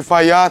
FIR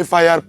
FIR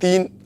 3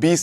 20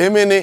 MNA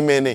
MNA,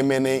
MNA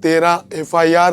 13 FIR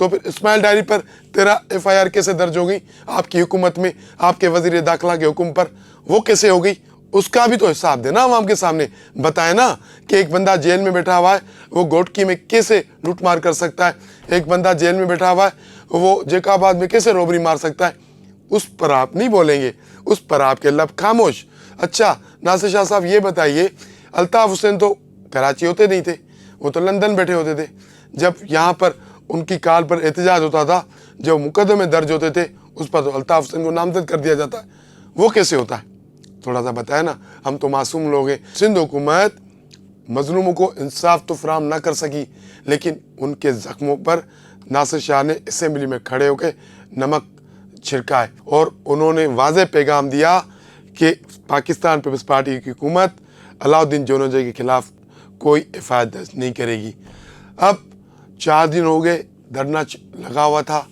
تو پھر اسماعیل diary پر 13 FIR کیسے درج ہو گئی آپ کی حکومت میں، آپ کے وزیر داخلہ کے حکم پر؟ وہ کیسے ہو گئی؟ اس کا بھی تو حساب دینا عوام کے سامنے، بتائے نا کہ ایک بندہ جیل میں بیٹھا ہوا ہے وہ گوٹکی میں کیسے لوٹ مار کر سکتا ہے، ایک بندہ جیل میں بیٹھا ہوا ہے وہ جیکا آباد میں کیسے روبری مار سکتا ہے؟ اس پر آپ نہیں بولیں گے، اس پر آپ کے لب خاموش۔ اچھا ناصر شاہ صاحب یہ بتائیے، الطاف حسین تو کراچی ہوتے نہیں تھے، وہ تو لندن بیٹھے ہوتے تھے، جب یہاں پر ان کی کال پر احتجاج ہوتا تھا، جو مقدمے درج ہوتے تھے اس پر تو الطاف حسین کو نامزد کر دیا جاتا ہے، وہ کیسے ہوتا ہے؟ تھوڑا سا بتائے نا، ہم تو معصوم لوگ ہیں۔ سندھ حکومت مظلوموں کو انصاف تو فراہم نہ کر سکی، لیکن ان کے زخموں پر ناصر شاہ نے اسمبلی میں کھڑے ہو کے نمک چھڑکا ہے، اور انہوں نے واضح پیغام دیا کہ پاکستان پیپلز پارٹی کی حکومت علاؤالدین جونوجے کے خلاف کوئی FIR درج نہیں کرے گی۔ اب 4 دن ہو گئے دھرنا لگا ہوا تھا،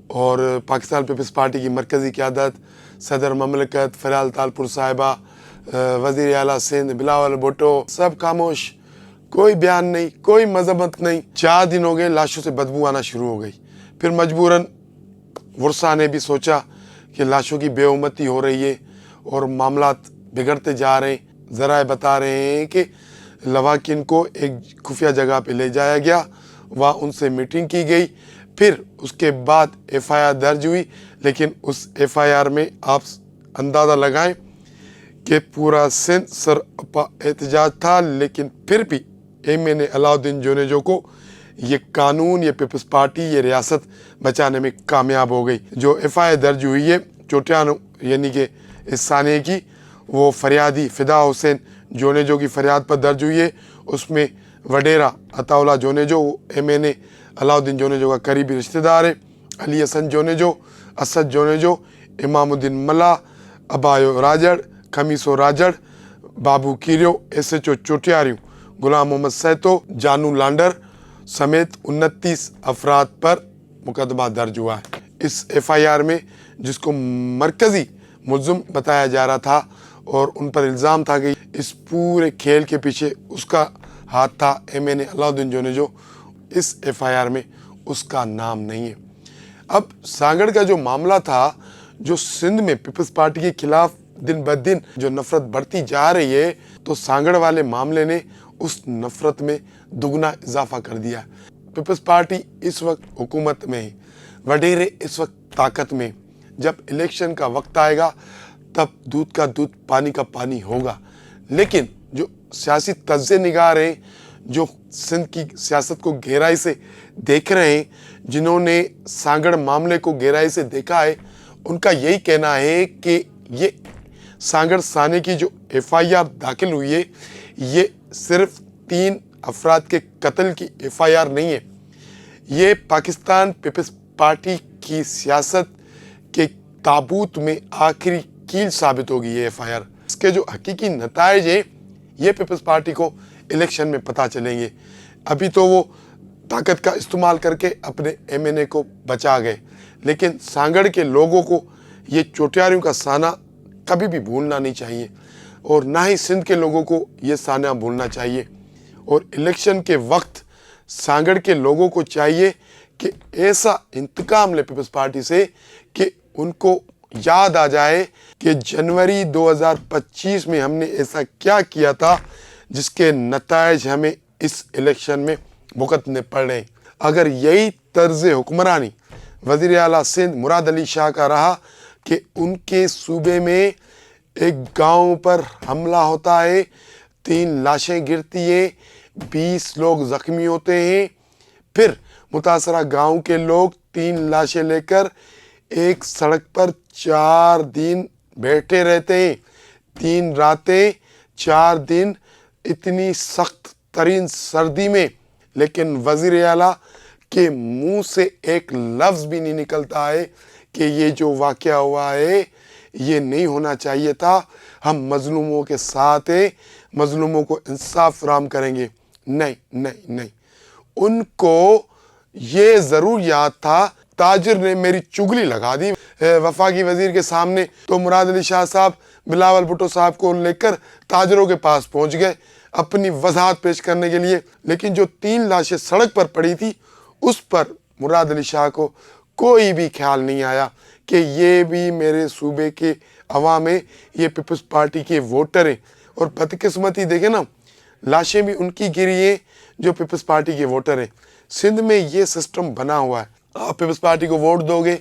اور پاکستان پیپلز پارٹی کی مرکزی قیادت، صدر مملکت فریال تالپور صاحبہ، وزیر اعلیٰ سندھ بلاول بھٹو، سب خاموش، کوئی بیان نہیں، کوئی مذمت نہیں۔ 4 دن ہو گئے، لاشوں سے بدبو آنا شروع ہو گئی۔ پھر مجبوراً ورثا نے بھی سوچا کہ لاشوں کی بے امتی ہو رہی ہے اور معاملات بگڑتے جا رہے ہیں، ذرائع بتا رہے ہیں کہ لواحقین کو ایک خفیہ جگہ پہ لے جایا گیا، وہاں ان سے میٹنگ کی گئی، پھر اس کے بعد FIR درج ہوئی، لیکن اس FIR میں آپ اندازہ لگائیں کہ پورا سندھ سراپا احتجاج تھا، لیکن پھر بھی MNA علاؤالدین جونیجو کو یہ قانون، یہ پیپلز پارٹی، یہ ریاست بچانے میں کامیاب ہو گئی۔ جو FIR درج ہوئی ہے چوٹیانو یعنی کہ اس ثانیے کی، وہ فریادی فدا حسین جونیجو کی فریاد پر درج ہوئی ہے۔ اس میں وڈیرا عطا اللہ جونیجو MNA علاؤالدین جونیجو کا قریبی رشتہ دار ہے، علی حسن جونیجو، اسد جونیجو، امام الدین ملا، ابایو راجڑ، خمیسو راجڑ، بابو کیریو، SHO چوٹیاریو، غلام محمد سیتو، جانو لانڈر سمیت 29 افراد پر مقدمہ درج ہوا ہے۔ اس FIR میں جس کو مرکزی ملزم بتایا جا رہا تھا اور ان پر الزام تھا کہ اس پورے کھیل کے پیچھے اس کا ہاتھ تھا MNA علاؤالدین جونیجو، اس FIR میں اس کا نام نہیں ہے۔ اب سانگڑ کا جو معاملہ تھا، جو سندھ میں پیپلز پارٹی کے خلاف دن بدن جو نفرت بڑھتی جا رہی ہے، تو سانگڑ والے معاملے نے اس نفرت میں دگنا اضافہ کر دیا۔ پیپلز پارٹی اس وقت حکومت میں ہے، وڈیرے اس وقت طاقت میں، جب الیکشن کا وقت آئے گا تب دودھ کا دودھ پانی کا پانی ہوگا۔ لیکن جو سیاسی تجزیہ نگار ہیں، جو سندھ کی سیاست کو گہرائی سے دیکھ رہے ہیں، جنہوں نے سانگڑ معاملے کو گہرائی سے دیکھا ہے، ان کا یہی کہنا ہے کہ یہ سانگڑ ثانے کی جو FIR داخل ہوئی ہے، یہ صرف 3 افراد کے قتل کی FIR نہیں ہے، یہ پاکستان پیپلز پارٹی کی سیاست کے تابوت میں آخری کیل ثابت ہوگی یہ FIR۔ اس کے جو حقیقی نتائج ہیں یہ پیپلز پارٹی کو الیکشن میں پتہ چلیں گے۔ ابھی تو وہ طاقت کا استعمال کر کے اپنے MNA کو بچا گئے، لیکن سانگڑ کے لوگوں کو یہ چوٹیاریوں کا سانحہ کبھی بھی بھولنا نہیں چاہیے، اور نہ ہی سندھ کے لوگوں کو یہ سانحہ بھولنا چاہیے۔ اور الیکشن کے وقت سانگڑ کے لوگوں کو چاہیے کہ ایسا انتقام لے پیپلز پارٹی سے کہ ان کو یاد آ جائے کہ جنوری 2025 میں ہم نے ایسا کیا کیا تھا جس کے نتائج ہمیں اس الیکشن میں بھگتنے پڑ رہے ہیں۔ اگر یہی طرز حکمرانی وزیر اعلیٰ سندھ مراد علی شاہ کا رہا کہ ان کے صوبے میں ایک گاؤں پر حملہ ہوتا ہے، 3 لاشیں گرتی ہیں، 20 لوگ زخمی ہوتے ہیں، پھر متاثرہ گاؤں کے لوگ 3 لاشیں لے کر ایک سڑک پر 4 دن بیٹھے رہتے ہیں، 3 راتیں 4 دن اتنی سخت ترین سردی میں، لیکن وزیر اعلیٰ کے منہ سے ایک لفظ بھی نہیں نکلتا ہے کہ یہ جو واقعہ ہوا ہے یہ نہیں ہونا چاہیے تھا، ہم مظلوموں کے ساتھ ہیں، مظلوموں کو انصاف فراہم کریں گے۔ نہیں نہیں نہیں، ان کو یہ ضرور یاد تھا، تاجر نے میری چگلی لگا دی وفاقی وزیر کے سامنے، تو مراد علی شاہ صاحب بلاول بھٹو صاحب کو لے کر تاجروں کے پاس پہنچ گئے اپنی وضاحت پیش کرنے کے لیے، لیکن جو 3 لاشیں سڑک پر پڑی تھی اس پر مراد علی شاہ کو کوئی بھی خیال نہیں آیا کہ یہ بھی میرے صوبے کے عوام ہیں، یہ پیپلز پارٹی کے ووٹر ہیں۔ اور بدقسمتی دیکھیں نا، لاشیں بھی ان کی گری ہیں جو پیپلز پارٹی کے ووٹر ہیں۔ سندھ میں یہ سسٹم بنا ہوا ہے، آپ پیپلز پارٹی کو ووٹ دو گے،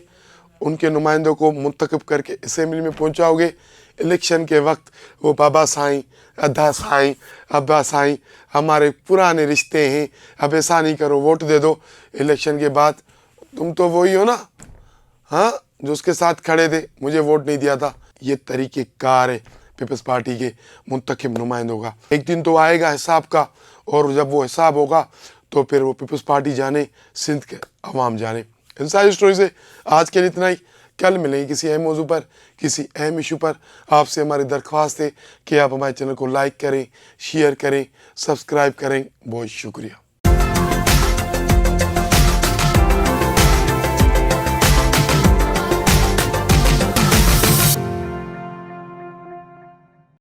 ان کے نمائندوں کو منتخب کر کے اسمبلی میں پہنچاؤ گے، الیکشن کے وقت وہ بابا سائیں، ادا سائیں، ابا سائیں ہمارے پرانے رشتے ہیں، اب ایسا نہیں کرو، ووٹ دے دو۔ الیکشن کے بعد تم تو وہی ہو نا، ہاں، جو اس کے ساتھ کھڑے تھے، مجھے ووٹ نہیں دیا تھا۔ یہ طریقہ کار ہے پیپلز پارٹی کے منتخب نمائندوں کا۔ ایک دن تو آئے گا حساب کا، اور جب وہ حساب ہوگا تو پھر وہ پیپلز پارٹی جانے، سندھ کے عوام جانے۔ انسائیڈ اسٹوری سے آج کے لیے اتنا ہی۔ کل ملیں گے کسی اہم موضوع پر، کسی اہم ایشو پر۔ آپ سے ہماری درخواست ہے کہ آپ ہمارے چینل کو لائک کریں، شیئر کریں، سبسکرائب کریں۔ بہت شکریہ۔